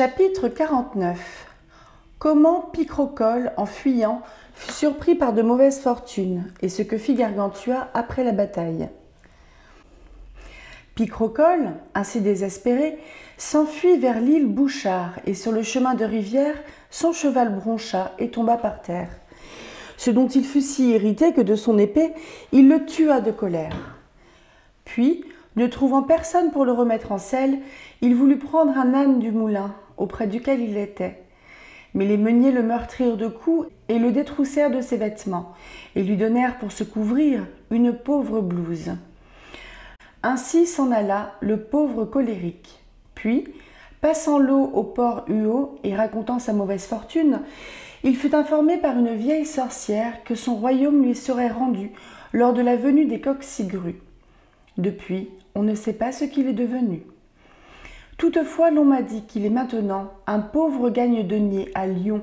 Chapitre 49. Comment Picrocole, en fuyant, fut surpris par de mauvaises fortunes, et ce que fit Gargantua après la bataille. Picrocole, ainsi désespéré, s'enfuit vers l'île Bouchard, et sur le chemin de rivière, son cheval broncha et tomba par terre. Ce dont il fut si irrité que de son épée, il le tua de colère. Puis, ne trouvant personne pour le remettre en selle, il voulut prendre un âne du moulin, auprès duquel il était. Mais les meuniers le meurtrirent de coups et le détroussèrent de ses vêtements, et lui donnèrent pour se couvrir une pauvre blouse. Ainsi s'en alla le pauvre colérique. Puis, passant l'eau au port Huot et racontant sa mauvaise fortune, il fut informé par une vieille sorcière que son royaume lui serait rendu lors de la venue des Coqcigrues. Depuis, on ne sait pas ce qu'il est devenu. Toutefois, l'on m'a dit qu'il est maintenant un pauvre gagne-denier à Lyon,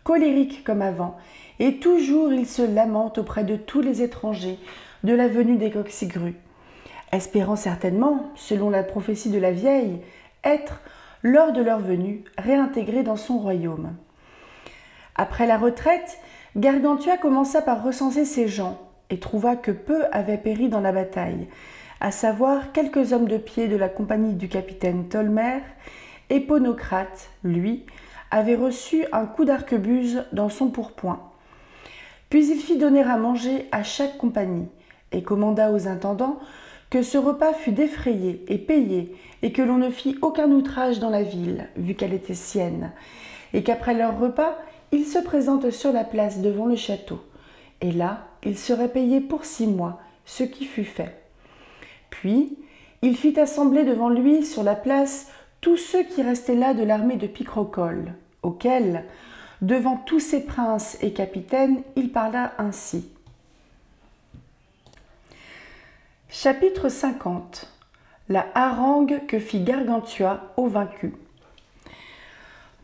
colérique comme avant, et toujours il se lamente auprès de tous les étrangers de la venue des Coqcigrues, espérant certainement, selon la prophétie de la vieille, être, lors de leur venue, réintégré dans son royaume. Après la retraite, Gargantua commença par recenser ses gens, et trouva que peu avaient péri dans la bataille, à savoir quelques hommes de pied de la compagnie du capitaine Tolmer, et Ponocrate, lui, avait reçu un coup d'arquebuse dans son pourpoint. Puis il fit donner à manger à chaque compagnie, et commanda aux intendants que ce repas fût défrayé et payé, et que l'on ne fît aucun outrage dans la ville, vu qu'elle était sienne, et qu'après leur repas, ils se présentent sur la place devant le château, et là, ils seraient payés pour 6 mois, ce qui fut fait. Puis, il fit assembler devant lui sur la place tous ceux qui restaient là de l'armée de Picrocole, auxquels, devant tous ses princes et capitaines, il parla ainsi. Chapitre 50. La harangue que fit Gargantua aux vaincus.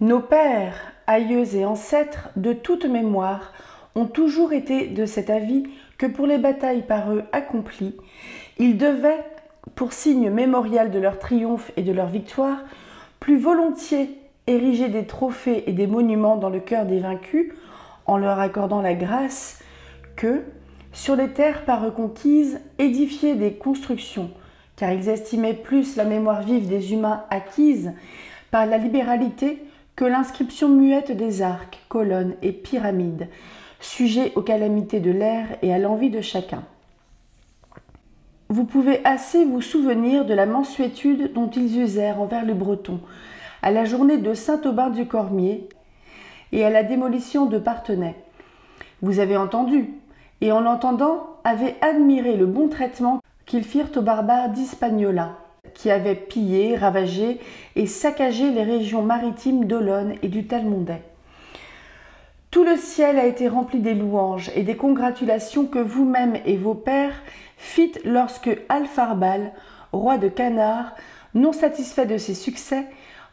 Nos pères, aïeux et ancêtres, de toute mémoire, ont toujours été de cet avis que pour les batailles par eux accomplies, ils devaient, pour signe mémorial de leur triomphe et de leur victoire, plus volontiers ériger des trophées et des monuments dans le cœur des vaincus, en leur accordant la grâce, que, sur les terres par eux conquises, édifier des constructions, car ils estimaient plus la mémoire vive des humains acquise par la libéralité que l'inscription muette des arcs, colonnes et pyramides, sujets aux calamités de l'air et à l'envie de chacun. Vous pouvez assez vous souvenir de la mansuétude dont ils usèrent envers le Breton, à la journée de Saint-Aubin-du-Cormier et à la démolition de Parthenay. Vous avez entendu, et en l'entendant, avez admiré le bon traitement qu'ils firent aux barbares d'Hispaniola, qui avaient pillé, ravagé et saccagé les régions maritimes d'Olonne et du Talmondais. Tout le ciel a été rempli des louanges et des congratulations que vous-même et vos pères fîtes lorsque Alpharbal, roi de Canard, non satisfait de ses succès,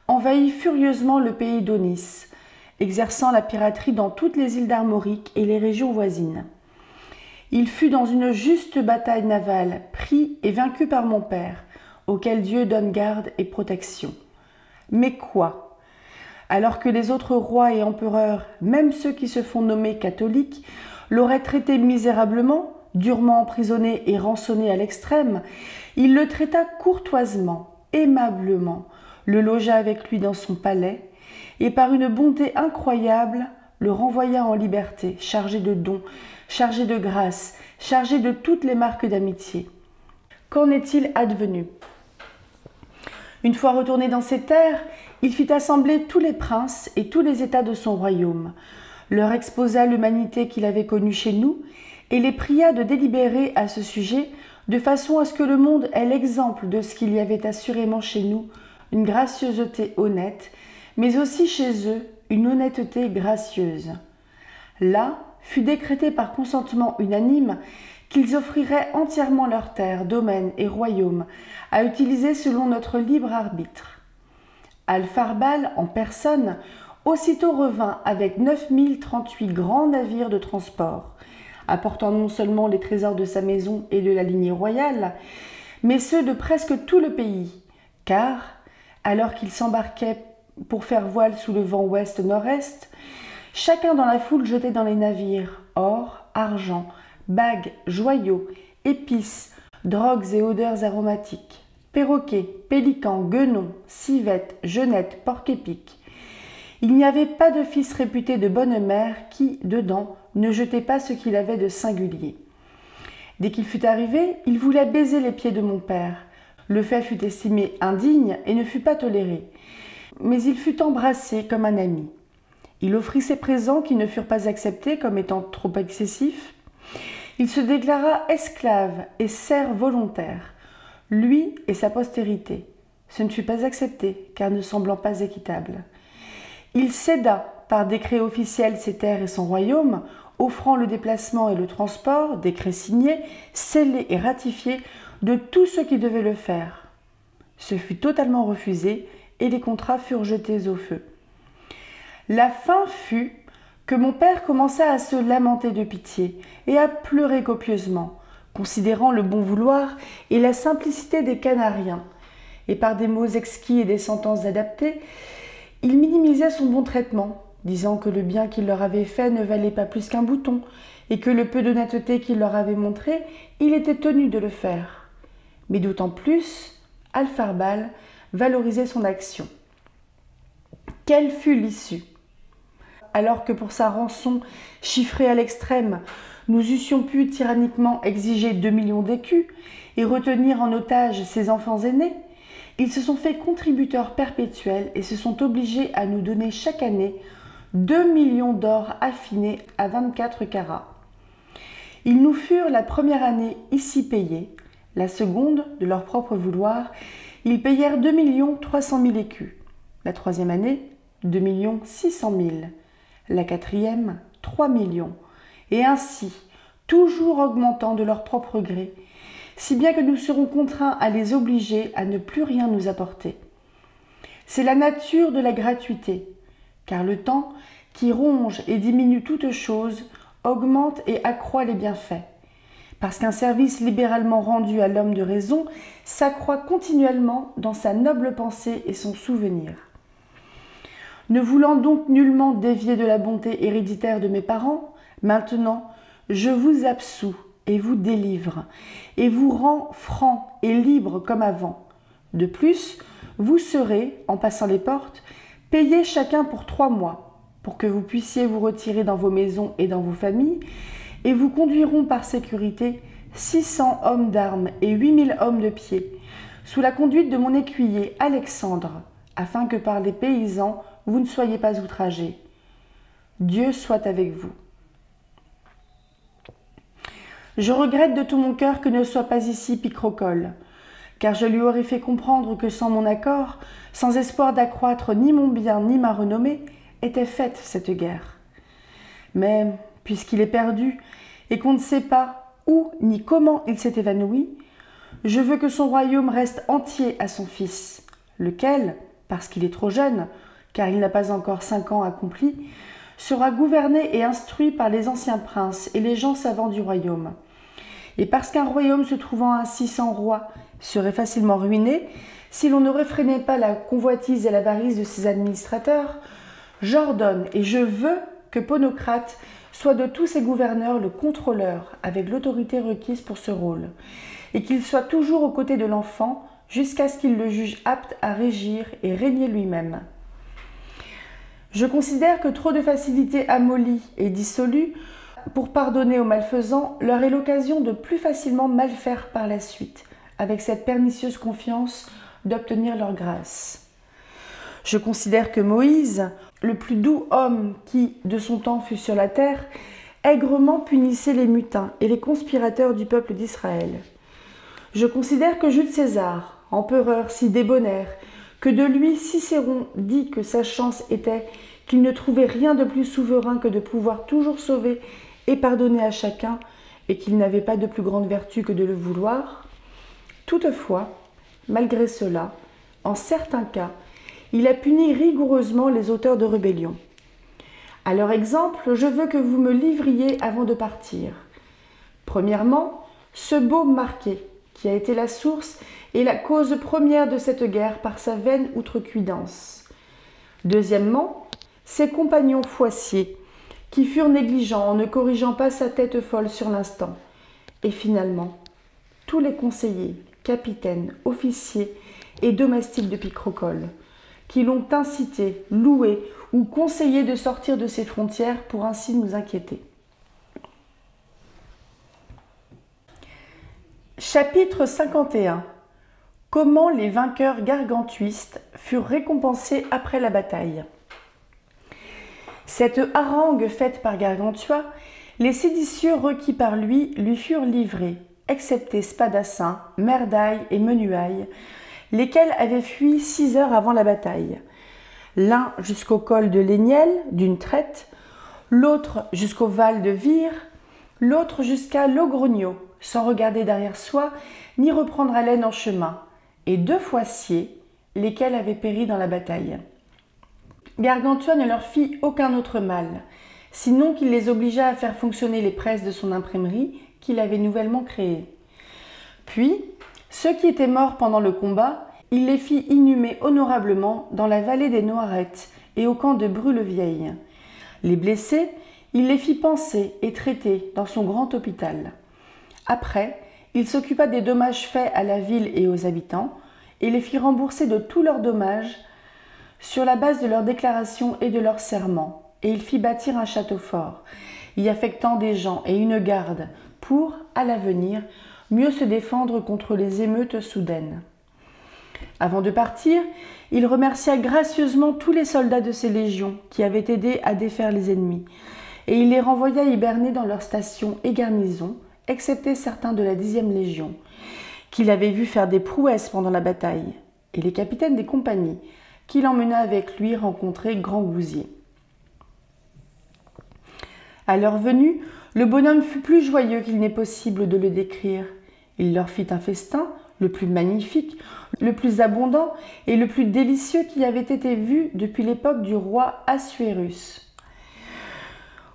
envahit furieusement le pays d'Aunis, exerçant la piraterie dans toutes les îles d'Armorique et les régions voisines. Il fut dans une juste bataille navale, pris et vaincu par mon père, auquel Dieu donne garde et protection. Mais quoi ? Alors que les autres rois et empereurs, même ceux qui se font nommer catholiques, l'auraient traité misérablement, durement emprisonné et rançonné à l'extrême, il le traita courtoisement, aimablement, le logea avec lui dans son palais, et par une bonté incroyable, le renvoya en liberté, chargé de dons, chargé de grâces, chargé de toutes les marques d'amitié. Qu'en est-il advenu ? Une fois retourné dans ses terres, il fit assembler tous les princes et tous les états de son royaume, leur exposa l'humanité qu'il avait connue chez nous et les pria de délibérer à ce sujet de façon à ce que le monde ait l'exemple de ce qu'il y avait assurément chez nous, une gracieuseté honnête, mais aussi chez eux une honnêteté gracieuse. Là fut décrété par consentement unanime qu'ils offriraient entièrement leurs terres, domaines et royaumes à utiliser selon notre libre arbitre. Alpharbal, en personne, aussitôt revint avec 9038 grands navires de transport, apportant non seulement les trésors de sa maison et de la lignée royale, mais ceux de presque tout le pays, car, alors qu'il s'embarquait pour faire voile sous le vent ouest-nord-est, chacun dans la foule jetait dans les navires or, argent, bagues, joyaux, épices, drogues et odeurs aromatiques, perroquets, pélicans, guenons, civettes, genettes, porc-épics. Il n'y avait pas de fils réputé de bonne mère qui, dedans, ne jetait pas ce qu'il avait de singulier. Dès qu'il fut arrivé, il voulait baiser les pieds de mon père. Le fait fut estimé indigne et ne fut pas toléré. Mais il fut embrassé comme un ami. Il offrit ses présents qui ne furent pas acceptés comme étant trop excessifs. Il se déclara esclave et serf volontaire, lui et sa postérité. Ce ne fut pas accepté, car ne semblant pas équitable. Il céda par décret officiel ses terres et son royaume, offrant le déplacement et le transport, décret signé, scellé et ratifié de tous ceux qui devaient le faire. Ce fut totalement refusé et les contrats furent jetés au feu. La fin fut que mon père commença à se lamenter de pitié et à pleurer copieusement, considérant le bon vouloir et la simplicité des Canariens, et par des mots exquis et des sentences adaptées, il minimisait son bon traitement, disant que le bien qu'il leur avait fait ne valait pas plus qu'un bouton, et que le peu d'honnêteté qu'il leur avait montré, il était tenu de le faire. Mais d'autant plus, Alpharbal valorisait son action. Quelle fut l'issue? Alors que pour sa rançon, chiffrée à l'extrême, nous eussions pu tyranniquement exiger 2 millions d'écus et retenir en otage ses enfants aînés, ils se sont fait contributeurs perpétuels et se sont obligés à nous donner chaque année 2 millions d'or affinés à 24 carats. Ils nous furent la première année ici payés, la seconde, de leur propre vouloir, ils payèrent 2 300 000 écus. La troisième année, 2 600 000. La quatrième, 3 millions. Et ainsi, toujours augmentant de leur propre gré, si bien que nous serons contraints à les obliger à ne plus rien nous apporter. C'est la nature de la gratuité, car le temps, qui ronge et diminue toute chose, augmente et accroît les bienfaits, parce qu'un service libéralement rendu à l'homme de raison s'accroît continuellement dans sa noble pensée et son souvenir. Ne voulant donc nullement dévier de la bonté héréditaire de mes parents, maintenant je vous absous et vous délivre, et vous rends franc et libre comme avant. De plus, vous serez, en passant les portes, payés chacun pour 3 mois, pour que vous puissiez vous retirer dans vos maisons et dans vos familles, et vous conduiront par sécurité 600 hommes d'armes et 8000 hommes de pied, sous la conduite de mon écuyer Alexandre, afin que par les paysans vous ne soyez pas outragés. Dieu soit avec vous. Je regrette de tout mon cœur que ne soit pas ici Picrocole, car je lui aurais fait comprendre que sans mon accord, sans espoir d'accroître ni mon bien ni ma renommée, était faite cette guerre. Mais, puisqu'il est perdu, et qu'on ne sait pas où ni comment il s'est évanoui, je veux que son royaume reste entier à son fils, lequel, parce qu'il est trop jeune, car il n'a pas encore 5 ans accomplis, sera gouverné et instruit par les anciens princes et les gens savants du royaume. Et parce qu'un royaume se trouvant ainsi sans roi serait facilement ruiné, si l'on ne réfrénait pas la convoitise et l'avarice de ses administrateurs, j'ordonne et je veux que Ponocrate soit de tous ses gouverneurs le contrôleur avec l'autorité requise pour ce rôle, et qu'il soit toujours aux côtés de l'enfant jusqu'à ce qu'il le juge apte à régir et régner lui-même. Je considère que trop de facilité amollie et dissolue pour pardonner aux malfaisants leur est l'occasion de plus facilement mal faire par la suite, avec cette pernicieuse confiance d'obtenir leur grâce. Je considère que Moïse, le plus doux homme qui, de son temps, fut sur la terre, aigrement punissait les mutins et les conspirateurs du peuple d'Israël. Je considère que Jules César, empereur si débonnaire, que de lui Cicéron dit que sa chance était qu'il ne trouvait rien de plus souverain que de pouvoir toujours sauver et pardonner à chacun, et qu'il n'avait pas de plus grande vertu que de le vouloir. Toutefois, malgré cela, en certains cas, il a puni rigoureusement les auteurs de rébellion. À leur exemple, je veux que vous me livriez avant de partir. Premièrement, ce beau Marquet, qui a été la source et la cause première de cette guerre par sa vaine outrecuidance. Deuxièmement, ses compagnons foissiers, qui furent négligents en ne corrigeant pas sa tête folle sur l'instant. Et finalement, tous les conseillers, capitaines, officiers et domestiques de Picrocole, qui l'ont incité, loué ou conseillé de sortir de ses frontières pour ainsi nous inquiéter. Chapitre 51. Comment les vainqueurs gargantuistes furent récompensés après la bataille. Cette harangue faite par Gargantua, les séditieux requis par lui furent livrés, excepté Spadassin, Merdaille et Menuaille, lesquels avaient fui 6 heures avant la bataille. L'un jusqu'au col de l'Aignel, d'une traite, l'autre jusqu'au val de Vire, l'autre jusqu'à Logrogno, sans regarder derrière soi, ni reprendre haleine en chemin, et 2 foissiers, lesquels avaient péri dans la bataille. Gargantua ne leur fit aucun autre mal, sinon qu'il les obligea à faire fonctionner les presses de son imprimerie qu'il avait nouvellement créée. Puis, ceux qui étaient morts pendant le combat, il les fit inhumer honorablement dans la vallée des Noirettes et au camp de Brulevieille. Les blessés, il les fit panser et traiter dans son grand hôpital. Après, il s'occupa des dommages faits à la ville et aux habitants et les fit rembourser de tous leurs dommages sur la base de leurs déclarations et de leurs serments, et il fit bâtir un château fort, y affectant des gens et une garde pour, à l'avenir, mieux se défendre contre les émeutes soudaines. Avant de partir, il remercia gracieusement tous les soldats de ses légions qui avaient aidé à défaire les ennemis, et il les renvoya hiberner dans leurs stations et garnisons, excepté certains de la 10e Légion, qu'il avait vu faire des prouesses pendant la bataille, et les capitaines des compagnies, qu'il emmena avec lui rencontrer Grand Gousier. À leur venue, le bonhomme fut plus joyeux qu'il n'est possible de le décrire. Il leur fit un festin, le plus magnifique, le plus abondant et le plus délicieux qui avait été vu depuis l'époque du roi Assuérus.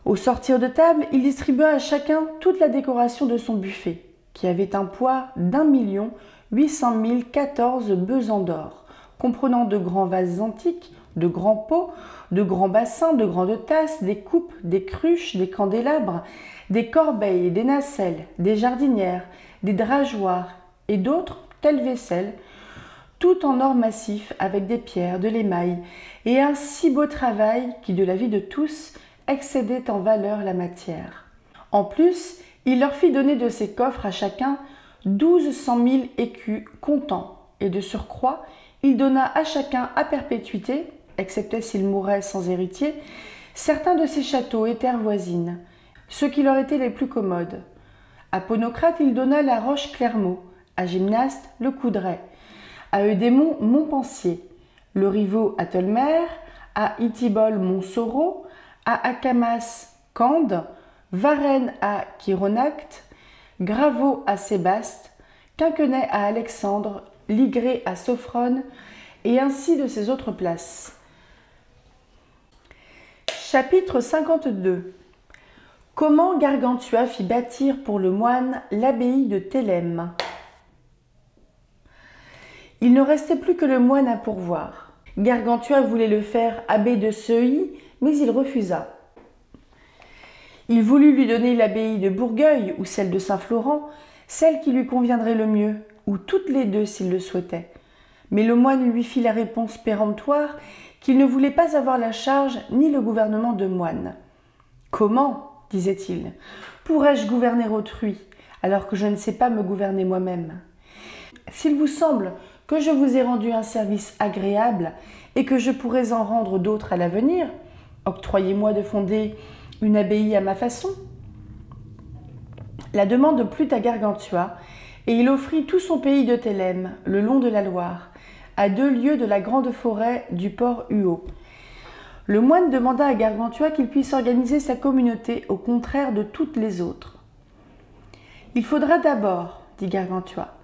Au sortir de table, il distribua à chacun toute la décoration de son buffet, qui avait un poids d'1 800 014 besants d'or, comprenant de grands vases antiques, de grands pots, de grands bassins, de grandes tasses, des coupes, des cruches, des candélabres, des corbeilles, des nacelles, des jardinières, des drageoirs et d'autres telles vaisselles, tout en or massif avec des pierres, de l'émail et un si beau travail qui, de l'avis de tous, excédait en valeur la matière. En plus, il leur fit donner de ses coffres à chacun 1200 000 écus comptants, et de surcroît, il donna à chacun à perpétuité, excepté s'il mourait sans héritier, certains de ses châteaux et terres voisines, ceux qui leur étaient les plus commodes. À Ponocrate, il donna la roche Clermont, à Gymnaste, le Coudray, à Eudémon, Montpensier, le Rivaux à Tolmer, à Ithybol, Montsoro, à Acamas, Cande, Varennes à Chironacte, Graveau à Sébaste, Quinquenay à Alexandre, Ligré à Sophrone, et ainsi de ces autres places. Chapitre 52. Comment Gargantua fit bâtir pour le moine l'abbaye de Thélème. Il ne restait plus que le moine à pourvoir. Gargantua voulait le faire abbé de Seuilly, mais il refusa. Il voulut lui donner l'abbaye de Bourgueil ou celle de Saint-Florent, celle qui lui conviendrait le mieux, ou toutes les deux s'il le souhaitait. Mais le moine lui fit la réponse péremptoire qu'il ne voulait pas avoir la charge ni le gouvernement de moine. « Comment, disait-il, pourrais-je gouverner autrui, alors que je ne sais pas me gouverner moi-même ? S'il vous semble que je vous ai rendu un service agréable et que je pourrais en rendre d'autres à l'avenir, octroyez-moi de fonder une abbaye à ma façon. » La demande plut à Gargantua, et il offrit tout son pays de Thélème, le long de la Loire, à 2 lieues de la grande forêt du port Huot. Le moine demanda à Gargantua qu'il puisse organiser sa communauté au contraire de toutes les autres. « Il faudra d'abord, dit Gargantua,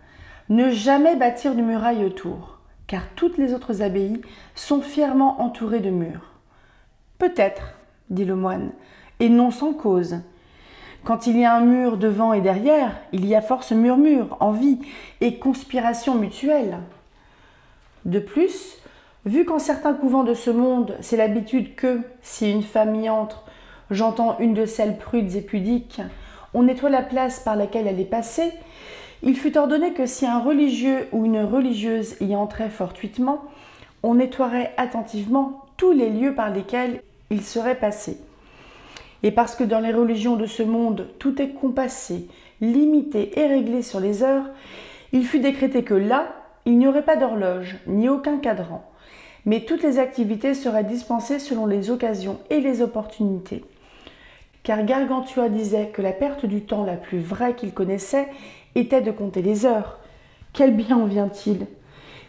ne jamais bâtir de murailles autour, car toutes les autres abbayes sont fièrement entourées de murs. »« Peut-être, dit le moine, et non sans cause. Quand il y a un mur devant et derrière, il y a force murmure, envie et conspiration mutuelle. De plus, Vu qu'en certains couvents de ce monde, c'est l'habitude que, si une femme y entre, j'entends une de celles prudes et pudiques, on nettoie la place par laquelle elle est passée, il fut ordonné que si un religieux ou une religieuse y entrait fortuitement, on nettoierait attentivement tous les lieux par lesquels il serait passé. Et parce que dans les religions de ce monde, tout est compassé, limité et réglé sur les heures, il fut décrété que là, il n'y aurait pas d'horloge, ni aucun cadran, mais toutes les activités seraient dispensées selon les occasions et les opportunités. Car Gargantua disait que la perte du temps la plus vraie qu'il connaissait était de compter les heures. Quel bien en vient-il?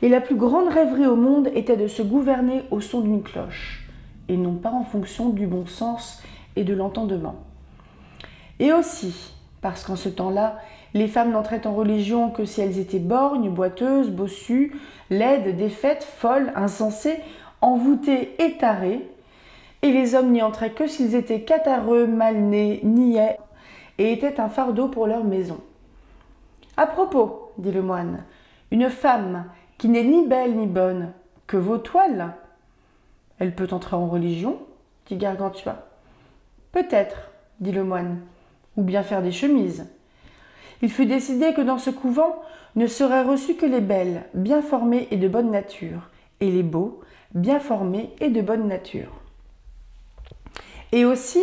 Et la plus grande rêverie au monde était de se gouverner au son d'une cloche, et non pas en fonction du bon sens et de l'entendement. Et aussi, parce qu'en ce temps-là, les femmes n'entraient en religion que si elles étaient borgnes, boiteuses, bossues, laides, défaites, folles, insensées, envoûtées et tarées, et les hommes n'y entraient que s'ils étaient catarreux, mal nés, niais, et étaient un fardeau pour leur maison. « À propos, dit le moine, une femme qui n'est ni belle ni bonne, que vaut toile? Elle peut entrer en religion, dit Gargantua. Peut-être, dit le moine, ou bien faire des chemises. Il fut décidé que dans ce couvent ne seraient reçus que les belles, bien formées et de bonne nature, et les beaux, bien formés et de bonne nature. Et aussi,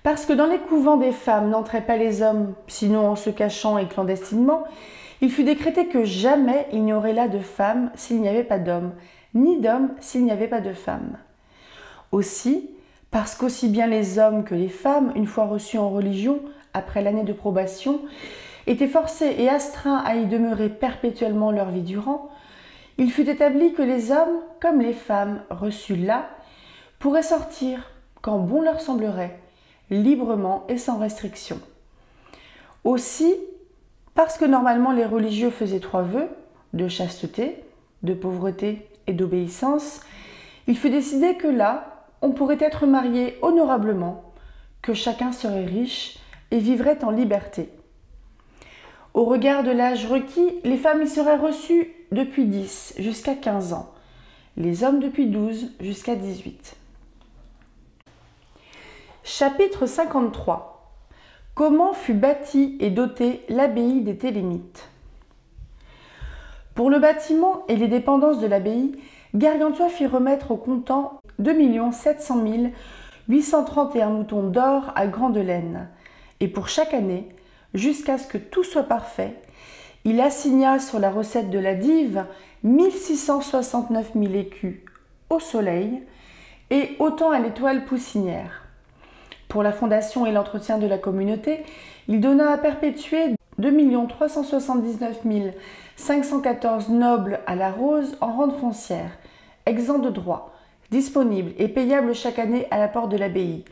parce que dans les couvents des femmes n'entraient pas les hommes, sinon en se cachant et clandestinement, il fut décrété que jamais il n'y aurait là de femmes s'il n'y avait pas d'hommes, ni d'hommes s'il n'y avait pas de femmes. Aussi, parce qu'aussi bien les hommes que les femmes, une fois reçus en religion, après l'année de probation, étaient forcés et astreints à y demeurer perpétuellement leur vie durant, il fut établi que les hommes, comme les femmes reçus là, pourraient sortir, quand bon leur semblerait, librement et sans restriction. Aussi, parce que normalement les religieux faisaient 3 vœux, de chasteté, de pauvreté et d'obéissance, il fut décidé que là, on pourrait être marié honorablement, que chacun serait riche et vivrait en liberté. Au regard de l'âge requis, les femmes y seraient reçues depuis 10 jusqu'à 15 ans, les hommes depuis 12 jusqu'à 18. Chapitre 53. Comment fut bâtie et dotée l'abbaye des Télémites? Pour le bâtiment et les dépendances de l'abbaye, Gargantua fit remettre au comptant 2 700 831 moutons d'or à grande laine, et pour chaque année, jusqu'à ce que tout soit parfait, il assigna sur la recette de la dive 1669 000 écus au soleil et autant à l'étoile poussinière. Pour la fondation et l'entretien de la communauté, il donna à perpétuer 2 379 514 nobles à la rose en rente foncière, exempts de droits, disponibles et payables chaque année à la porte de l'abbaye,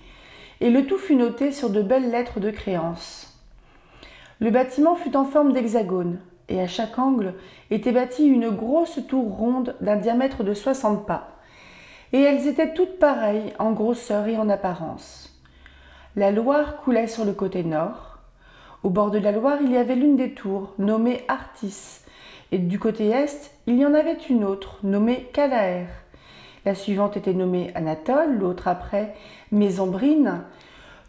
et le tout fut noté sur de belles lettres de créance. Le bâtiment fut en forme d'hexagone, et à chaque angle était bâtie une grosse tour ronde d'un diamètre de 60 pas, et elles étaient toutes pareilles en grosseur et en apparence. La Loire coulait sur le côté nord. Au bord de la Loire, il y avait l'une des tours, nommée Artis, et du côté est, il y en avait une autre, nommée Calaer. La suivante était nommée Anatole, l'autre après Mésembrine,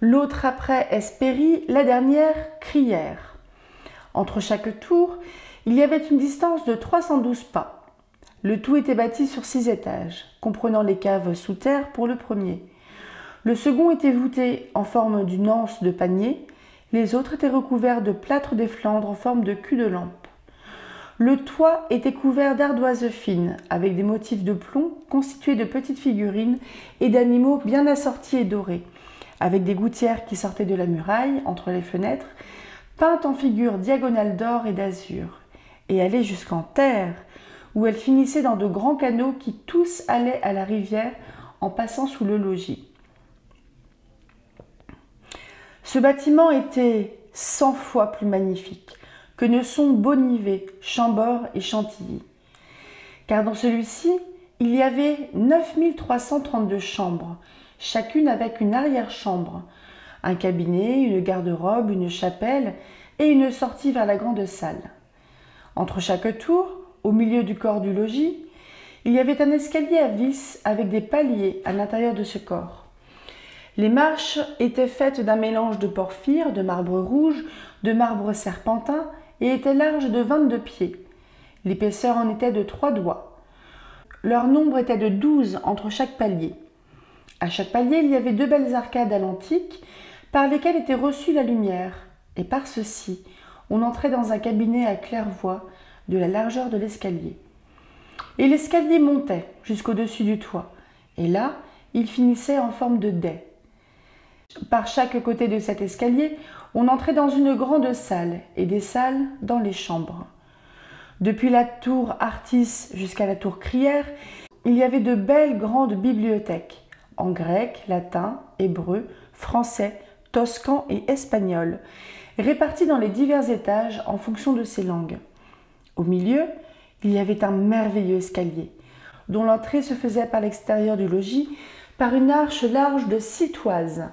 l'autre après Hespérie, la dernière Crière. Entre chaque tour, il y avait une distance de 312 pas. Le tout était bâti sur 6 étages, comprenant les caves sous terre pour le premier. Le second était voûté en forme d'une anse de panier, les autres étaient recouverts de plâtre des Flandres en forme de cul de lampe. Le toit était couvert d'ardoises fines, avec des motifs de plomb constitués de petites figurines et d'animaux bien assortis et dorés, avec des gouttières qui sortaient de la muraille, entre les fenêtres, peintes en figures diagonales d'or et d'azur, et allaient jusqu'en terre, où elles finissaient dans de grands canaux qui tous allaient à la rivière en passant sous le logis. Ce bâtiment était 100 fois plus magnifique que ne sont Bonnivet, Chambord et Chantilly. Car dans celui-ci, il y avait 9 332 chambres, chacune avec une arrière-chambre, un cabinet, une garde-robe, une chapelle et une sortie vers la grande salle. Entre chaque tour, au milieu du corps du logis, Il y avait un escalier à vis avec des paliers à l'intérieur de ce corps. Les marches étaient faites d'un mélange de porphyre, de marbre rouge, de marbre serpentin et étaient larges de 22 pieds. L'épaisseur en était de 3 doigts. Leur nombre était de 12 entre chaque palier. À chaque palier, il y avait 2 belles arcades à l'antique par lesquelles était reçue la lumière, et par ceci, on entrait dans un cabinet à claire-voie de la largeur de l'escalier. Et l'escalier montait jusqu'au-dessus du toit, et là, il finissait en forme de dais. Par chaque côté de cet escalier, on entrait dans une grande salle, et des salles dans les chambres. Depuis la tour Artis jusqu'à la tour Crière, il y avait de belles grandes bibliothèques, en grec, latin, hébreu, français, toscan et espagnol, réparties dans les divers étages en fonction de ces langues. Au milieu, il y avait un merveilleux escalier, dont l'entrée se faisait par l'extérieur du logis, par une arche large de 6 toises.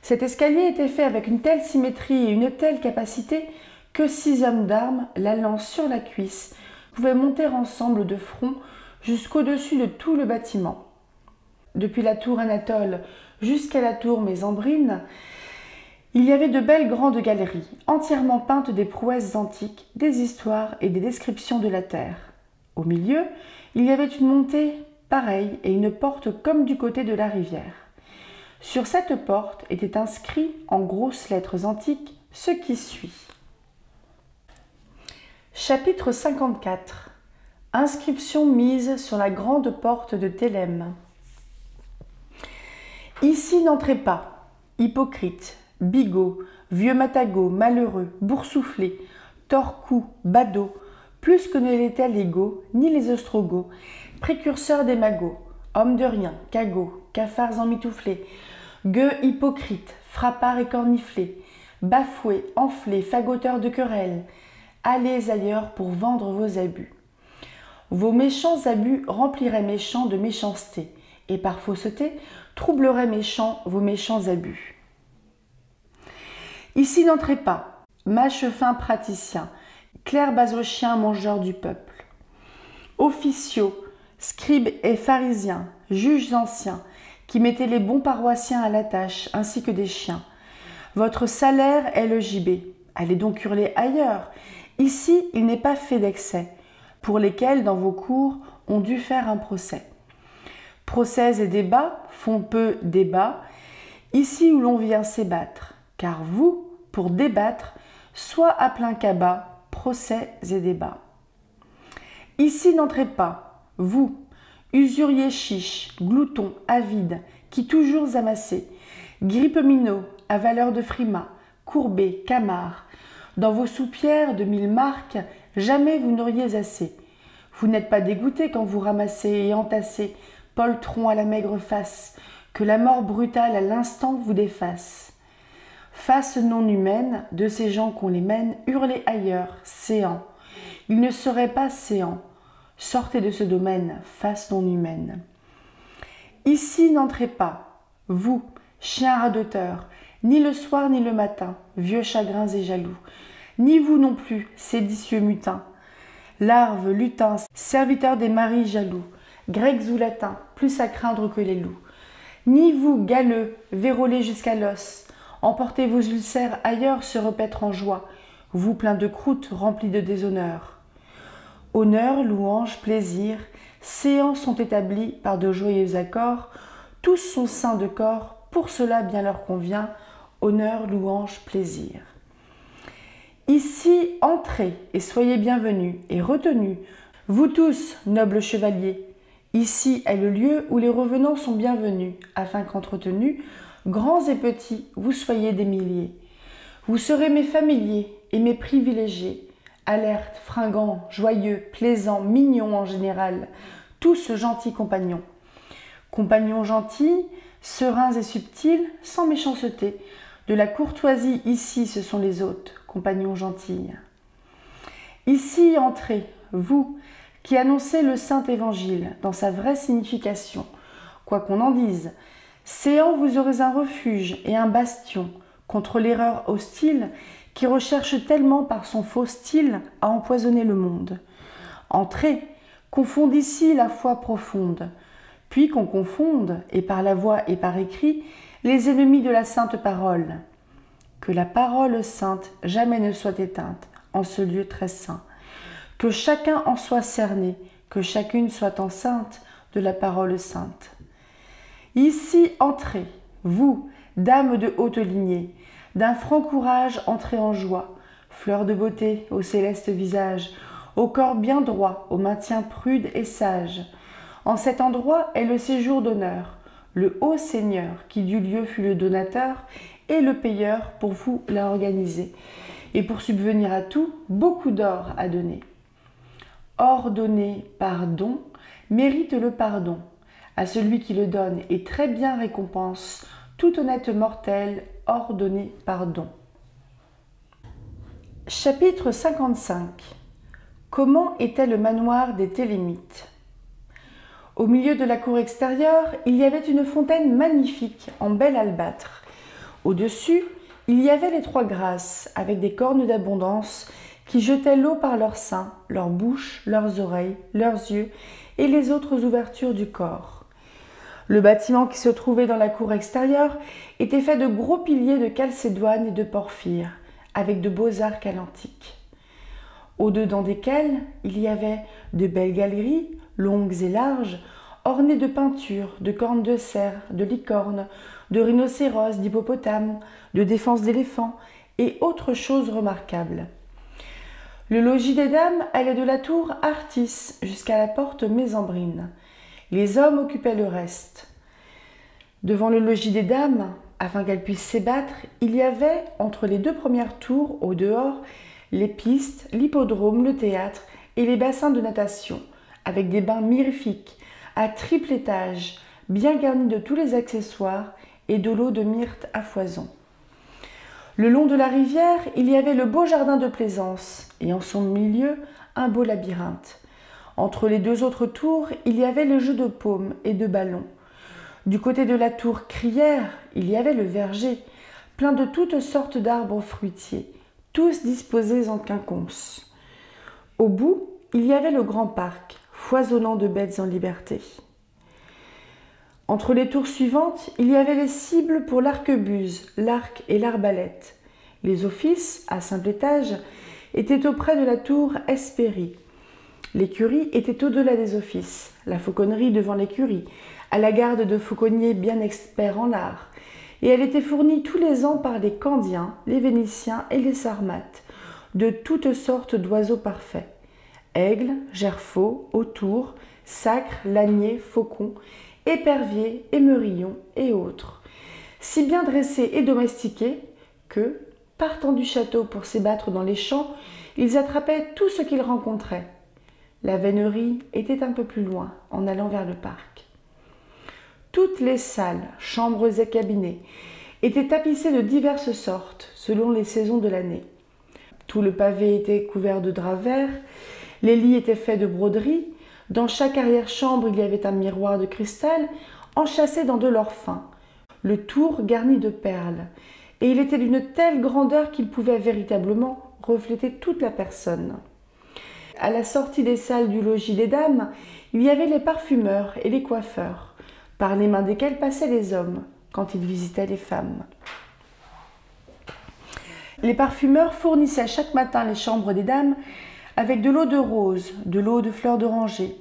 Cet escalier était fait avec une telle symétrie et une telle capacité que 6 hommes d'armes, la lance sur la cuisse, pouvaient monter ensemble de front jusqu'au-dessus de tout le bâtiment. Depuis la tour Anatole jusqu'à la tour Mésembrine, il y avait de belles grandes galeries, entièrement peintes des prouesses antiques, des histoires et des descriptions de la terre. Au milieu, il y avait une montée pareille et une porte comme du côté de la rivière. Sur cette porte était inscrit en grosses lettres antiques ce qui suit. Chapitre 54. Inscription mise sur la grande porte de Thélème. Ici n'entrez pas, hypocrite, bigot, vieux matagot, malheureux, boursouflé, torcou, badaud, plus que ne l'étaient les Goths ni les Ostrogoths, précurseurs des magots, hommes de rien, cagots, cafards emmitouflés, gueux hypocrites, frappards et corniflés, bafoués, enflés, fagoteurs de querelles, allez ailleurs pour vendre vos abus. Vos méchants abus rempliraient méchants de méchanceté, et par fausseté troubleraient méchants vos méchants abus. Ici n'entrez pas, mâche fin praticien, clerc basochien mangeur du peuple. Officiaux, scribes et pharisiens, juges anciens, qui mettez les bons paroissiens à la tâche, ainsi que des chiens. Votre salaire est le gibet. Allez donc hurler ailleurs. Ici, il n'est pas fait d'excès, pour lesquels, dans vos cours, on dut faire un procès. Procès et débats font peu débat, ici où l'on vient s'ébattre, car vous, pour débattre, soit à plein cabas, procès et débats. Ici n'entrez pas, vous, usuriers chiches, gloutons, avides, qui toujours amassez, grippe-minots, à valeur de frimas, courbés, camards, dans vos soupières de 1000 marques, jamais vous n'auriez assez. Vous n'êtes pas dégoûtés quand vous ramassez et entassez, poltron à la maigre face, que la mort brutale à l'instant vous déface. Face non humaine de ces gens qu'on les mène, hurlez ailleurs, séants. Ils ne seraient pas séants. Sortez de ce domaine, face non humaine. Ici n'entrez pas, vous, chiens radoteurs, ni le soir ni le matin, vieux chagrins et jaloux, ni vous non plus, séditieux mutins, larves, lutins, serviteurs des maris jaloux, grecs ou latins, plus à craindre que les loups, ni vous, galeux, vérolés jusqu'à l'os, emportez vos ulcères ailleurs se repaître en joie, vous pleins de croûte remplis de déshonneur. Honneur, louange, plaisir, séances sont établis par de joyeux accords, tous sont saints de corps, pour cela bien leur convient, honneur, louange, plaisir. Ici, entrez et soyez bienvenus et retenus, vous tous, nobles chevaliers. Ici est le lieu où les revenants sont bienvenus, afin qu'entretenus, grands et petits, vous soyez des milliers. Vous serez mes familiers et mes privilégiés, alertes, fringants, joyeux, plaisants, mignons en général, tous gentils compagnons. Compagnons gentils, sereins et subtils, sans méchanceté, de la courtoisie ici ce sont les hôtes, compagnons gentils. Ici entrez, vous, qui annoncez le saint évangile dans sa vraie signification, quoi qu'on en dise. Séant, vous aurez un refuge et un bastion contre l'erreur hostile qui recherche tellement par son faux style à empoisonner le monde. Entrez, Confonde ici la foi profonde, puis qu'on confonde, et par la voix et par écrit, les ennemis de la sainte parole. Que la parole sainte jamais ne soit éteinte en ce lieu très saint. Que chacun en soit cerné, que chacune soit enceinte de la parole sainte. Ici entrez, vous, dames de haute lignée, d'un franc courage entrez en joie, fleurs de beauté au céleste visage, au corps bien droit, au maintien prude et sage. En cet endroit est le séjour d'honneur, le haut Seigneur qui du lieu fut le donateur et le payeur pour vous l'a organisé, et pour subvenir à tout, beaucoup d'or à donner. Or donné par don mérite le pardon. À celui qui le donne et très bien récompense tout honnête mortel ordonné par don. Chapitre 55. Comment était le manoir des Télémites? Au milieu de la cour extérieure, il y avait une fontaine magnifique en bel albâtre. Au-dessus, il y avait les trois grâces avec des cornes d'abondance qui jetaient l'eau par leurs seins, leurs bouches, leurs oreilles, leurs yeux et les autres ouvertures du corps. Le bâtiment qui se trouvait dans la cour extérieure était fait de gros piliers de calcédoine et de porphyre, avec de beaux arcs à l'antique. Au-dedans desquels il y avait de belles galeries, longues et larges, ornées de peintures, de cornes de cerf, de licornes, de rhinocéros, d'hippopotames, de défenses d'éléphants et autres choses remarquables. Le logis des dames allait de la tour Artis jusqu'à la porte Mésembrine. Les hommes occupaient le reste. Devant le logis des dames, afin qu'elles puissent s'ébattre, il y avait, entre les deux premières tours, au dehors, les pistes, l'hippodrome, le théâtre et les bassins de natation, avec des bains mirifiques, à triple étage, bien garnis de tous les accessoires et de l'eau de myrte à foison. Le long de la rivière, il y avait le beau jardin de plaisance, et en son milieu, un beau labyrinthe. Entre les deux autres tours, il y avait le jeu de paume et de ballon. Du côté de la tour Crière, il y avait le verger, plein de toutes sortes d'arbres fruitiers, tous disposés en quinconce. Au bout, il y avait le grand parc, foisonnant de bêtes en liberté. Entre les tours suivantes, il y avait les cibles pour l'arquebuse, l'arc et l'arbalète. Les offices, à simple étage, étaient auprès de la tour Hespérie. L'écurie était au-delà des offices, la fauconnerie devant l'écurie, à la garde de fauconniers bien experts en l'art, et elle était fournie tous les ans par les Candiens, les Vénitiens et les Sarmates, de toutes sortes d'oiseaux parfaits, aigles, gerfauts, autours, sacres, laniers, faucons, éperviers, émerillons et autres, si bien dressés et domestiqués que, partant du château pour s'ébattre dans les champs, ils attrapaient tout ce qu'ils rencontraient. La vénerie était un peu plus loin, en allant vers le parc. Toutes les salles, chambres et cabinets étaient tapissés de diverses sortes, selon les saisons de l'année. Tout le pavé était couvert de draps verts, les lits étaient faits de broderies, dans chaque arrière-chambre il y avait un miroir de cristal enchâssé dans de l'or fin, le tour garni de perles, et il était d'une telle grandeur qu'il pouvait véritablement refléter toute la personne. À la sortie des salles du logis des dames, il y avait les parfumeurs et les coiffeurs, par les mains desquels passaient les hommes quand ils visitaient les femmes. Les parfumeurs fournissaient chaque matin les chambres des dames avec de l'eau de rose, de l'eau de fleurs d'oranger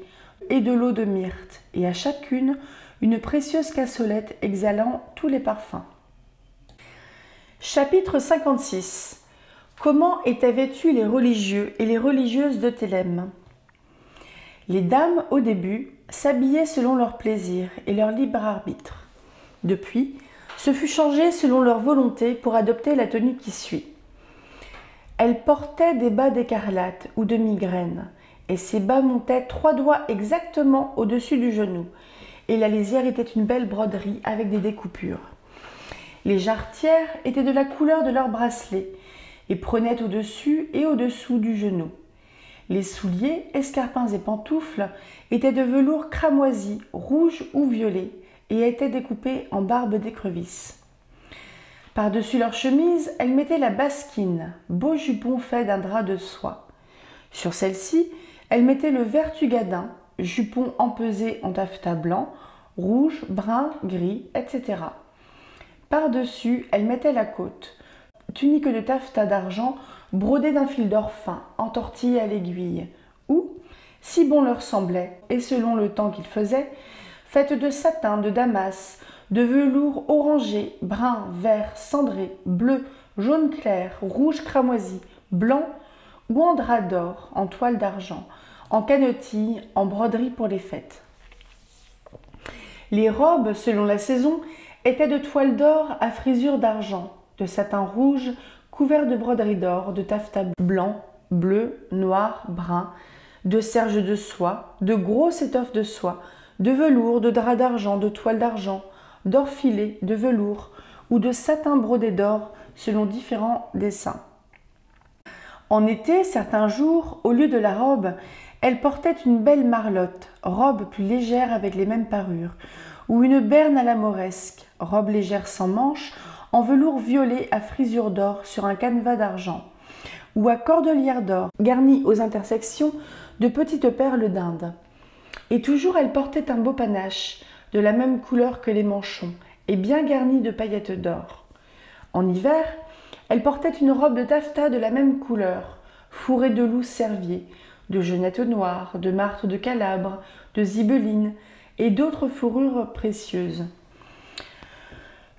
et de l'eau de myrte, et à chacune une précieuse cassolette exhalant tous les parfums. Chapitre 56. Comment étaient vêtus les religieux et les religieuses de Thélème? Les dames, au début, s'habillaient selon leur plaisir et leur libre arbitre. Depuis, ce fut changé selon leur volonté pour adopter la tenue qui suit. Elles portaient des bas d'écarlate ou de migraine, et ces bas montaient 3 doigts exactement au-dessus du genou, et la lisière était une belle broderie avec des découpures. Les jarretières étaient de la couleur de leurs bracelets, et prenaient au-dessus et au-dessous du genou. Les souliers, escarpins et pantoufles étaient de velours cramoisi, rouge ou violet, et étaient découpés en barbe d'écrevisse. Par-dessus leur chemise, elles mettaient la basquine, beau jupon fait d'un drap de soie. Sur celle-ci, Elle mettait le vertugadin, jupon empesé en taffetas blanc, rouge, brun, gris, etc. Par-dessus, elle mettait la côte, tunique de taffetas d'argent brodée d'un fil d'or fin, entortillé à l'aiguille, ou, si bon leur semblait, et selon le temps qu'il faisait, faite de satin, de damas, de velours orangé, brun, vert, cendré, bleu, jaune clair, rouge cramoisi, blanc, ou en drap d'or, en toile d'argent, en canetille, en broderie pour les fêtes. Les robes, selon la saison, étaient de toile d'or à frisure d'argent, de satin rouge, couvert de broderie d'or, de taffetas blanc, bleu, noir, brun, de serge de soie, de grosses étoffes de soie, de velours, de drap d'argent, de toile d'argent, d'or filé, de velours ou de satin brodé d'or selon différents dessins. En été, certains jours, au lieu de la robe, elle portait une belle marlotte, robe plus légère avec les mêmes parures, ou une berne à la mauresque, robe légère sans manches, en velours violet à frisure d'or sur un canevas d'argent, ou à cordelière d'or, garnie aux intersections de petites perles d'Inde. Et toujours elle portait un beau panache, de la même couleur que les manchons, et bien garni de paillettes d'or. En hiver, elle portait une robe de taffetas de la même couleur, fourrée de loup cervier, de genettes noires, de martre de Calabre, de zibeline et d'autres fourrures précieuses.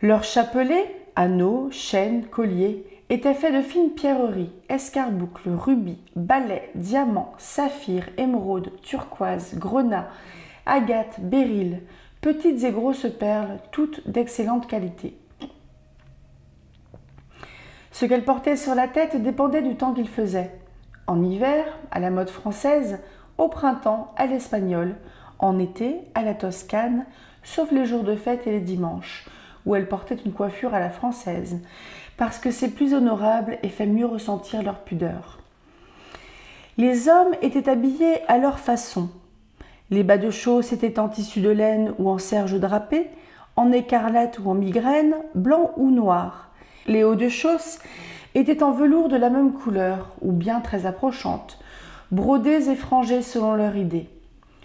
Leurs chapelets, anneaux, chaînes, colliers, étaient faits de fines pierreries, escarboucles, rubis, balais, diamants, saphirs, émeraudes, turquoises, grenats, agates, béryls, petites et grosses perles, toutes d'excellente qualité. Ce qu'elle portait sur la tête dépendait du temps qu'il faisait. En hiver, à la mode française, au printemps, à l'espagnole, en été, à la toscane, sauf les jours de fête et les dimanches, où elle portait une coiffure à la française, parce que c'est plus honorable et fait mieux ressentir leur pudeur. Les hommes étaient habillés à leur façon. Les bas de chausses étaient en tissu de laine ou en serge drapé, en écarlate ou en migraine, blanc ou noir. Les hauts de chausses étaient en velours de la même couleur, ou bien très approchante, brodés et frangés selon leur idée.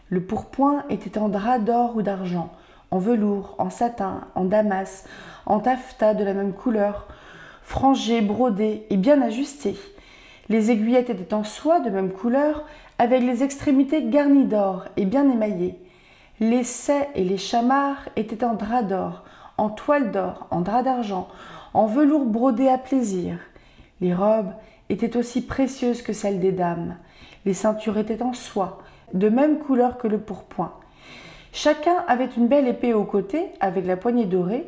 Le pourpoint était en drap d'or ou d'argent, en velours, en satin, en damas, en taffetas de la même couleur, frangé, brodé et bien ajusté. Les aiguillettes étaient en soie de même couleur, avec les extrémités garnies d'or et bien émaillées. Les sais et les chamarres étaient en drap d'or, en toile d'or, en drap d'argent, en velours brodé à plaisir. Les robes étaient aussi précieuses que celles des dames. Les ceintures étaient en soie, de même couleur que le pourpoint. Chacun avait une belle épée au côté, avec la poignée dorée,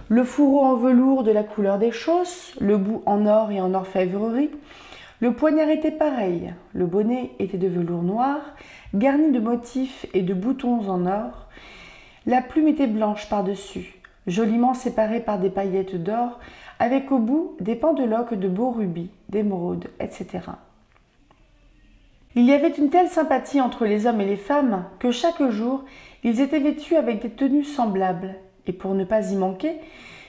le fourreau en velours de la couleur des chausses, le bout en or et en orfèvrerie. Le poignard était pareil, le bonnet était de velours noir, garni de motifs et de boutons en or. La plume était blanche par-dessus, joliment séparée par des paillettes d'or, avec au bout des pendeloques de beaux rubis, d'émeraudes, etc. Il y avait une telle sympathie entre les hommes et les femmes que chaque jour, ils étaient vêtus avec des tenues semblables. Et pour ne pas y manquer,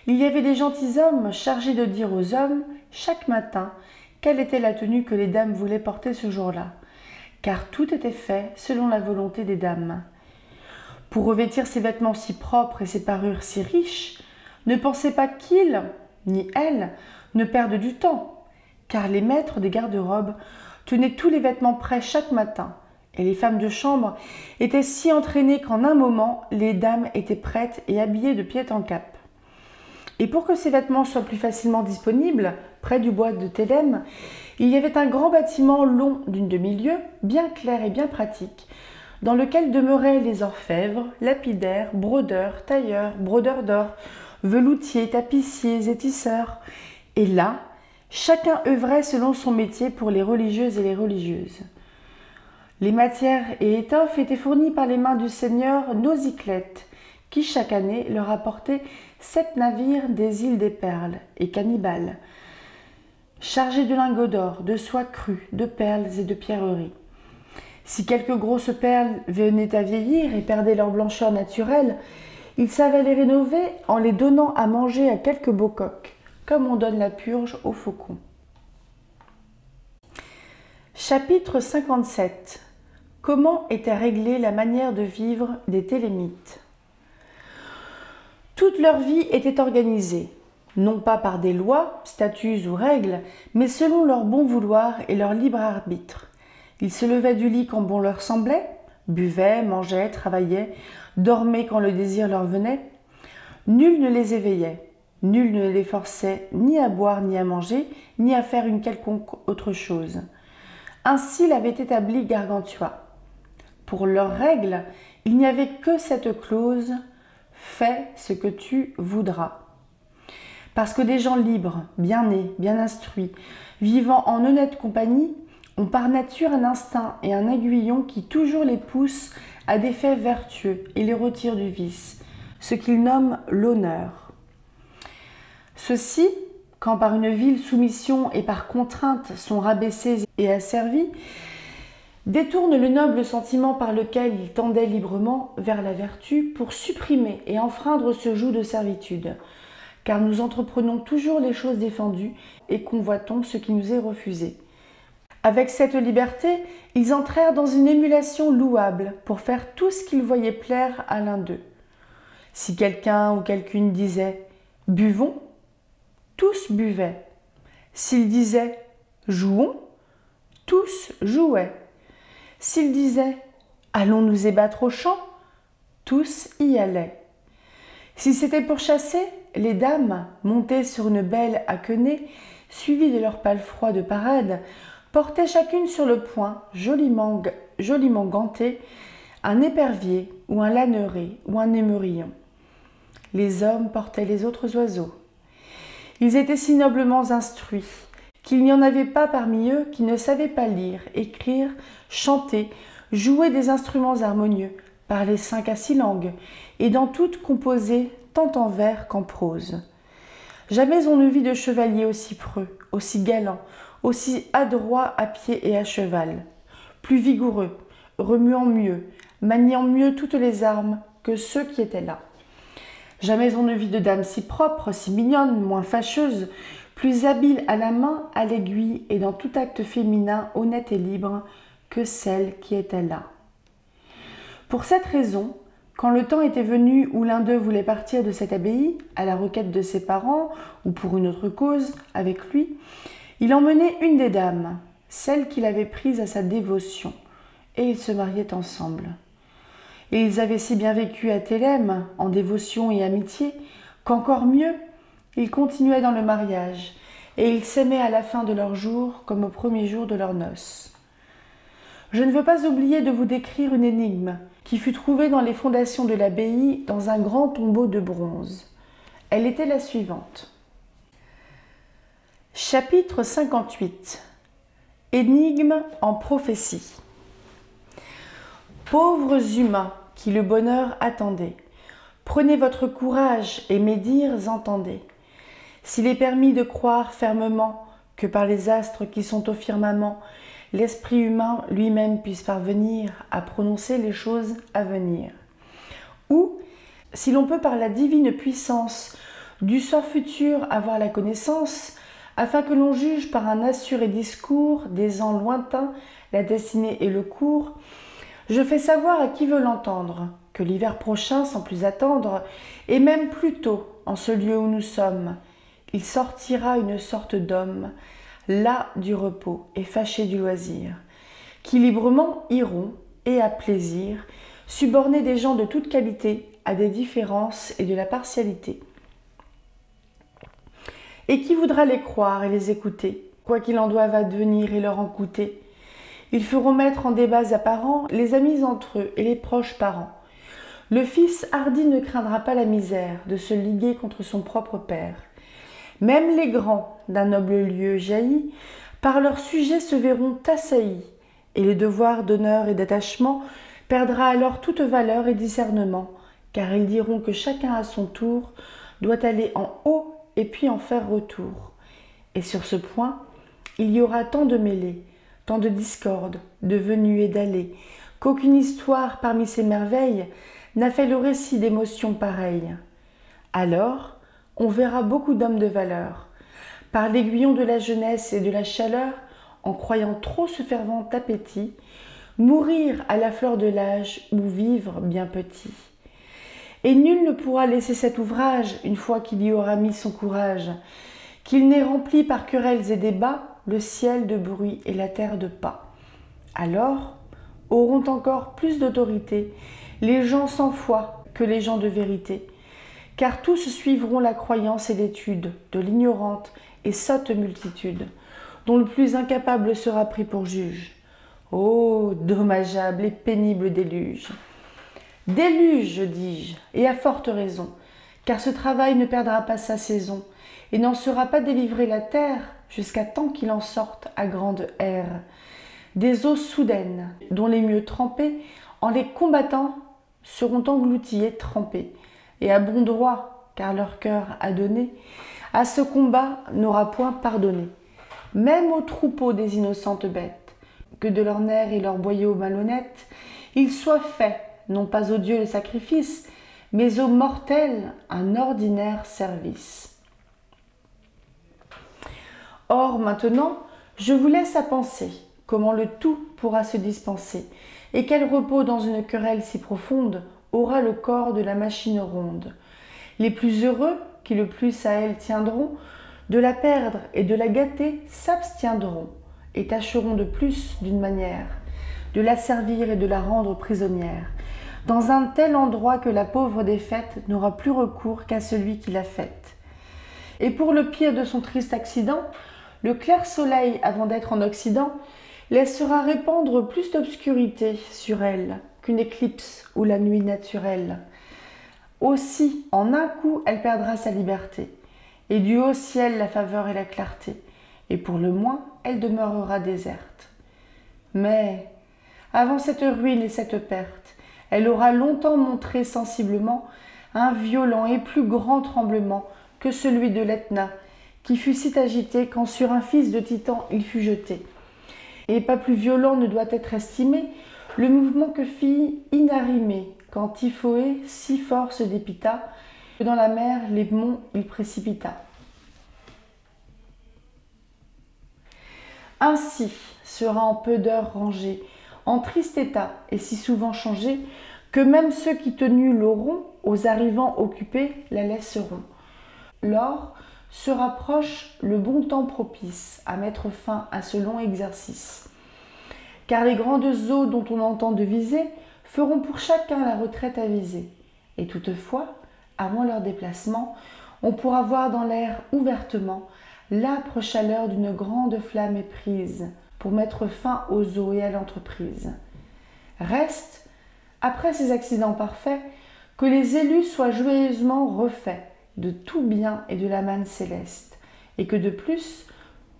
il y avait des gentilshommes chargés de dire aux hommes, chaque matin, quelle était la tenue que les dames voulaient porter ce jour-là, car tout était fait selon la volonté des dames. Pour revêtir ces vêtements si propres et ces parures si riches, ne pensez pas qu'ils, ni elles, ne perdent du temps, car les maîtres des garde-robes tenaient tous les vêtements prêts chaque matin, et les femmes de chambre étaient si entraînées qu'en un moment, les dames étaient prêtes et habillées de pied en cap. Et pour que ces vêtements soient plus facilement disponibles, près du bois de Thélème, il y avait un grand bâtiment long d'une demi-lieue, bien clair et bien pratique, dans lequel demeuraient les orfèvres, lapidaires, brodeurs, tailleurs, brodeurs d'or, veloutiers, tapissiers et tisseurs. Et là, chacun œuvrait selon son métier pour les religieuses et les religieuses. Les matières et étoffes étaient fournies par les mains du seigneur Nosiclette, qui chaque année leur apportait 7 navires des îles des Perles et Cannibales, chargés de lingots d'or, de soie crue, de perles et de pierreries. Si quelques grosses perles venaient à vieillir et perdaient leur blancheur naturelle, ils savaient les rénover en les donnant à manger à quelques beaux coqs, comme on donne la purge aux faucons. Chapitre 57. comment était réglée la manière de vivre des Télémites. Toute leur vie était organisée, non pas par des lois, statuts ou règles, mais selon leur bon vouloir et leur libre arbitre. Ils se levaient du lit quand bon leur semblait, buvaient, mangeaient, travaillaient, dormaient quand le désir leur venait. Nul ne les éveillait, nul ne les forçait ni à boire ni à manger, ni à faire une quelconque autre chose. Ainsi l'avait établi Gargantua. Pour leurs règles, il n'y avait que cette clause « Fais ce que tu voudras ». Parce que des gens libres, bien nés, bien instruits, vivant en honnête compagnie, ont par nature un instinct et un aiguillon qui toujours les poussent à des faits vertueux et les retirent du vice, ce qu'ils nomment l'honneur. Ceux-ci, quand par une vile soumission et par contrainte sont rabaissés et asservis, détournent le noble sentiment par lequel ils tendaient librement vers la vertu pour supprimer et enfreindre ce joug de servitude, car nous entreprenons toujours les choses défendues et convoitons ce qui nous est refusé. Avec cette liberté, ils entrèrent dans une émulation louable pour faire tout ce qu'ils voyaient plaire à l'un d'eux. Si quelqu'un ou quelqu'une disait « buvons », tous buvaient. S'ils disaient « jouons », tous jouaient. S'ils disaient « allons nous ébattre au champ », tous y allaient. Si c'était pour chasser, les dames, montées sur une belle haquenée, suivies de leur palefroid de parade, portaient chacune sur le poing, joliment ganté, un épervier ou un lanneret ou un émerillon. Les hommes portaient les autres oiseaux. Ils étaient si noblement instruits qu'il n'y en avait pas parmi eux qui ne savaient pas lire, écrire, chanter, jouer des instruments harmonieux, parler 5 à 6 langues, et dans toutes composer tant en vers qu'en prose. Jamais on ne vit de chevalier aussi preux, aussi galant, aussi adroit à pied et à cheval, plus vigoureux, remuant mieux, maniant mieux toutes les armes que ceux qui étaient là. Jamais on ne vit de dame si propre, si mignonne, moins fâcheuse, plus habile à la main, à l'aiguille et dans tout acte féminin honnête et libre que celle qui était là. Pour cette raison, quand le temps était venu où l'un d'eux voulait partir de cette abbaye, à la requête de ses parents ou pour une autre cause, avec lui, il emmenait une des dames, celle qu'il avait prise à sa dévotion, et ils se mariaient ensemble. Et ils avaient si bien vécu à Thélème, en dévotion et amitié, qu'encore mieux, ils continuaient dans le mariage, et ils s'aimaient à la fin de leur jour comme au premier jour de leurs noces. Je ne veux pas oublier de vous décrire une énigme qui fut trouvée dans les fondations de l'abbaye dans un grand tombeau de bronze. Elle était la suivante. Chapitre 58. Énigme en prophétie. Pauvres humains qui le bonheur attendez, prenez votre courage et mes dires entendez. S'il est permis de croire fermement que par les astres qui sont au firmament, l'esprit humain lui-même puisse parvenir à prononcer les choses à venir. Ou, si l'on peut par la divine puissance du sort futur avoir la connaissance, afin que l'on juge par un assuré discours des ans lointains la destinée et le cours, je fais savoir à qui veut l'entendre que l'hiver prochain, sans plus attendre, et même plus tôt, en ce lieu où nous sommes, il sortira une sorte d'homme, las du repos et fâché du loisir, qui librement iront, et à plaisir, suborner des gens de toute qualité à des différences et de la partialité. Et qui voudra les croire et les écouter, quoi qu'il en doive advenir et leur en coûter. Ils feront mettre en débats apparents les amis entre eux et les proches parents. Le fils hardi ne craindra pas la misère de se liguer contre son propre père. Même les grands d'un noble lieu jaillis, par leur sujet se verront assaillis, et le devoir d'honneur et d'attachement perdra alors toute valeur et discernement, car ils diront que chacun à son tour doit aller en haut et puis en faire retour. Et sur ce point, il y aura tant de mêlées, tant de discordes, de venues et d'allées, qu'aucune histoire parmi ces merveilles n'a fait le récit d'émotions pareilles. Alors, on verra beaucoup d'hommes de valeur, par l'aiguillon de la jeunesse et de la chaleur, en croyant trop ce fervent appétit, mourir à la fleur de l'âge ou vivre bien petit. Et nul ne pourra laisser cet ouvrage une fois qu'il y aura mis son courage, qu'il n'ait rempli par querelles et débats le ciel de bruit et la terre de pas. Alors auront encore plus d'autorité les gens sans foi que les gens de vérité, car tous suivront la croyance et l'étude de l'ignorante et sotte multitude, dont le plus incapable sera pris pour juge. Ô dommageable et pénible déluge! Déluge, dis-je, et à forte raison, car ce travail ne perdra pas sa saison, et n'en sera pas délivré la terre jusqu'à temps qu'il en sorte à grande ère. Des eaux soudaines, dont les mieux trempés, en les combattant, seront engloutis et trempés, et à bon droit, car leur cœur a donné, à ce combat n'aura point pardonné, même au troupeau des innocentes bêtes, que de leurs nerfs et leurs boyaux malhonnêtes, il soit fait, non pas aux dieux le sacrifice, mais aux mortels un ordinaire service. Or maintenant, je vous laisse à penser comment le tout pourra se dispenser, et quel repos dans une querelle si profonde aura le corps de la machine ronde. Les plus heureux, qui le plus à elle tiendront, de la perdre et de la gâter s'abstiendront, et tâcheront de plus, d'une manière, de la servir et de la rendre prisonnière, dans un tel endroit que la pauvre défaite n'aura plus recours qu'à celui qui l'a faite. Et pour le pire de son triste accident, le clair soleil, avant d'être en Occident, laissera répandre plus d'obscurité sur elle qu'une éclipse ou la nuit naturelle. Aussi, en un coup, elle perdra sa liberté, et du haut ciel la faveur et la clarté, et pour le moins, elle demeurera déserte. Mais, avant cette ruine et cette perte, elle aura longtemps montré sensiblement un violent et plus grand tremblement que celui de l'Etna, qui fut si agité quand sur un fils de Titan il fut jeté. Et pas plus violent ne doit être estimé le mouvement que fit Inarimé quand Typhoé si fort se dépita que dans la mer les monts il précipita. Ainsi sera en peu d'heures rangé, en triste état et si souvent changé, que même ceux qui tenus l'auront, aux arrivants occupés, la laisseront. Lors se rapproche le bon temps propice à mettre fin à ce long exercice. Car les grandes eaux dont on entend deviser feront pour chacun la retraite avisée. Et toutefois, avant leur déplacement, on pourra voir dans l'air ouvertement l'âpre chaleur d'une grande flamme éprise pour mettre fin aux eaux et à l'entreprise. Reste, après ces accidents parfaits, que les élus soient joyeusement refaits de tout bien et de la manne céleste, et que de plus,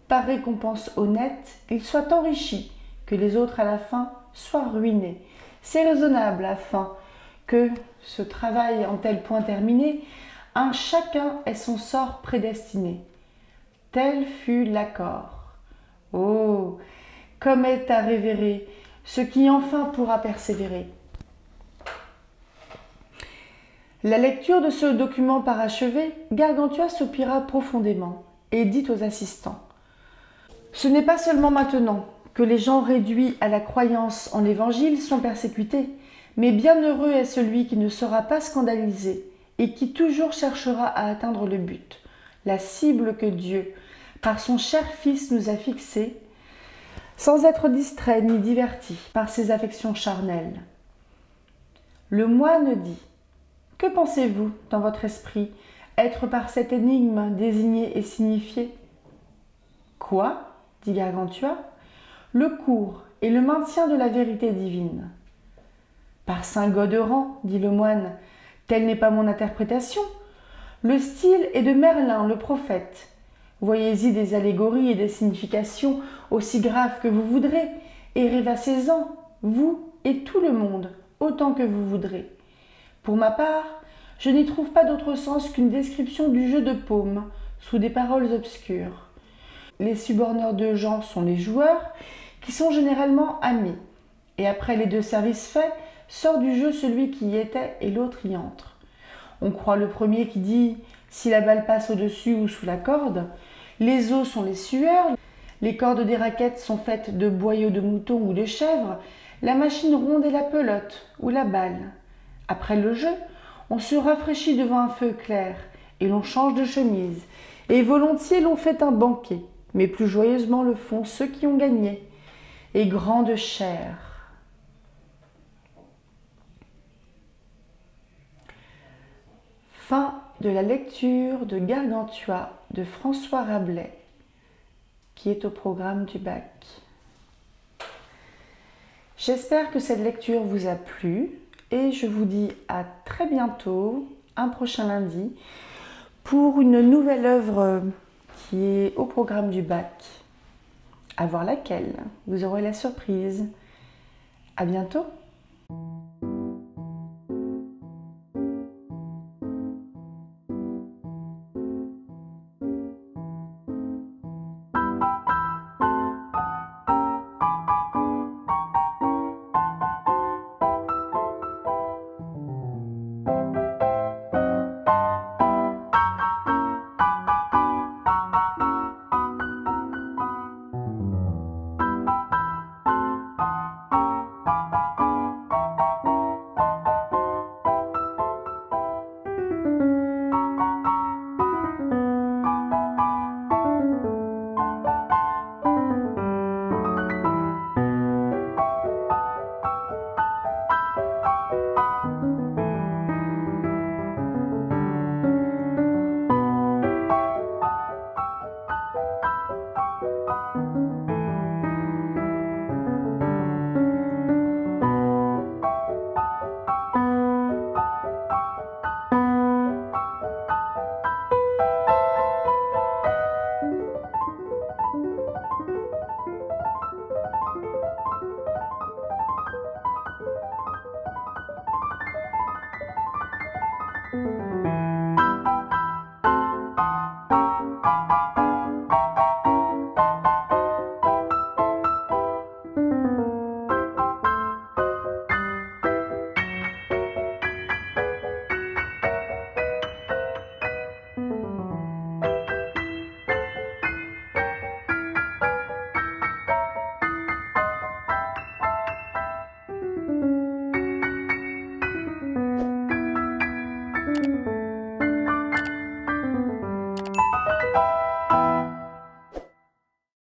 par récompense honnête, ils soient enrichis, que les autres à la fin soient ruinés. C'est raisonnable afin que, ce travail en tel point terminé, un chacun ait son sort prédestiné. Tel fut l'accord. Oh, comme est à révérer ce qui enfin pourra persévérer. La lecture de ce document parachevé, Gargantua soupira profondément et dit aux assistants : « Ce n'est pas seulement maintenant que les gens réduits à la croyance en l'Évangile sont persécutés, mais bienheureux est celui qui ne sera pas scandalisé et qui toujours cherchera à atteindre le but, la cible que Dieu, par son cher Fils, nous a fixée, sans être distrait ni diverti par ses affections charnelles. » Le moine dit : « Que pensez-vous, dans votre esprit, être par cette énigme désigné et signifié ?»« Quoi ?» dit Gargantua. « Le cours et le maintien de la vérité divine. »« Par saint Goderan, dit le moine, telle n'est pas mon interprétation. Le style est de Merlin, le prophète. Voyez-y des allégories et des significations aussi graves que vous voudrez, et rêvassez-en, vous et tout le monde, autant que vous voudrez. Pour ma part, je n'y trouve pas d'autre sens qu'une description du jeu de paume, sous des paroles obscures. Les suborneurs de gens sont les joueurs, qui sont généralement amis. Et après les deux services faits, sort du jeu celui qui y était et l'autre y entre. On croit le premier qui dit « si la balle passe au-dessus ou sous la corde », les os sont les sueurs, les cordes des raquettes sont faites de boyaux de mouton ou de chèvre, la machine ronde et la pelote ou la balle. Après le jeu, on se rafraîchit devant un feu clair et l'on change de chemise. Et volontiers l'on fait un banquet, mais plus joyeusement le font ceux qui ont gagné. Et grande chair. Fin de la lecture de Gargantua de François Rabelais, qui est au programme du bac. J'espère que cette lecture vous a plu et je vous dis à très bientôt, un prochain lundi, pour une nouvelle œuvre qui est au programme du bac, à voir laquelle vous aurez la surprise. À bientôt!